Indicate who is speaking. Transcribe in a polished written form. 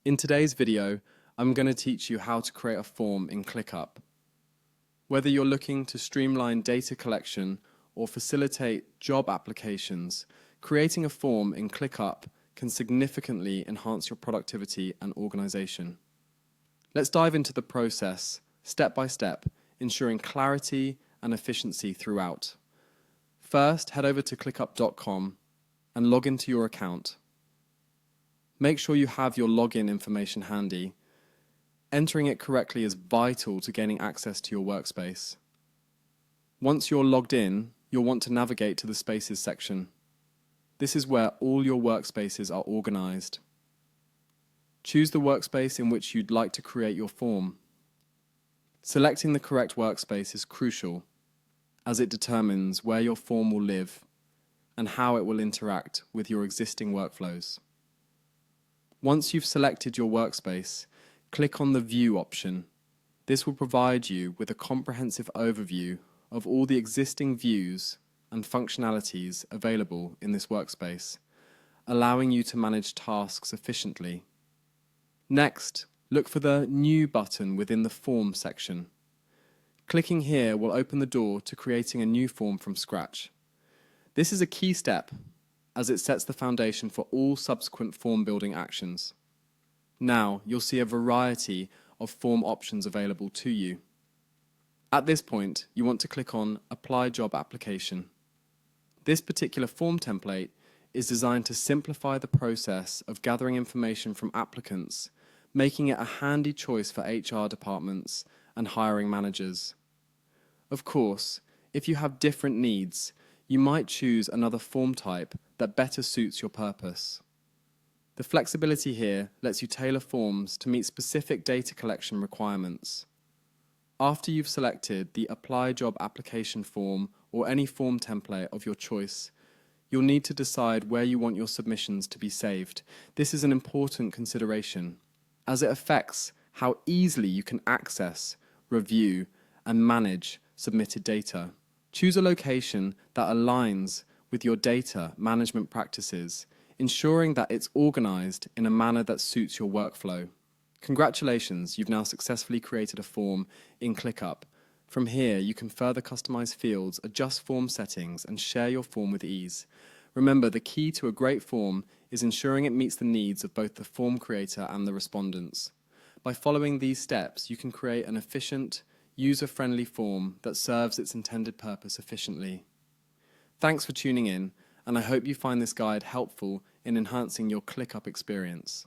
Speaker 1: In today's video, I'm going to teach you how to create a form in ClickUp. Whether you're looking to streamline data collection or facilitate job applications, creating a form in ClickUp can significantly enhance your productivity and organization. Let's dive into the process, step by step, ensuring clarity and efficiency throughout. First, head over to clickup.com and log into your account. Make sure you have your login information handy. Entering it correctly is vital to gaining access to your workspace. Once you're logged in, you'll want to navigate to the Spaces section. This is where all your workspaces are organized. Choose the workspace in which you'd like to create your form. Selecting the correct workspace is crucial, as it determines where your form will live and how it will interact with your existing workflows. Once you've selected your workspace, click on the View option. This will provide you with a comprehensive overview of all the existing views and functionalities available in this workspace, allowing you to manage tasks efficiently. Next, look for the New button within the Form section. Clicking here will open the door to creating a new form from scratch. This is a key step, as it sets the foundation for all subsequent form building actions. Now you'll see a variety of form options available to you. At this point, you want to click on Apply Job Application. This particular form template is designed to simplify the process of gathering information from applicants, making it a handy choice for HR departments and hiring managers. Of course, if you have different needs, you might choose another form type that better suits your purpose. The flexibility here lets you tailor forms to meet specific data collection requirements. After you've selected the Apply Job Application form or any form template of your choice, you'll need to decide where you want your submissions to be saved. This is an important consideration, as it affects how easily you can access, review, and manage submitted data. Choose a location that aligns with your data management practices, ensuring that it's organized in a manner that suits your workflow. Congratulations, you've now successfully created a form in ClickUp. From here, you can further customize fields, adjust form settings, and share your form with ease. Remember, the key to a great form is ensuring it meets the needs of both the form creator and the respondents. By following these steps, you can create an efficient, user-friendly form that serves its intended purpose efficiently. Thanks for tuning in, and I hope you find this guide helpful in enhancing your ClickUp experience.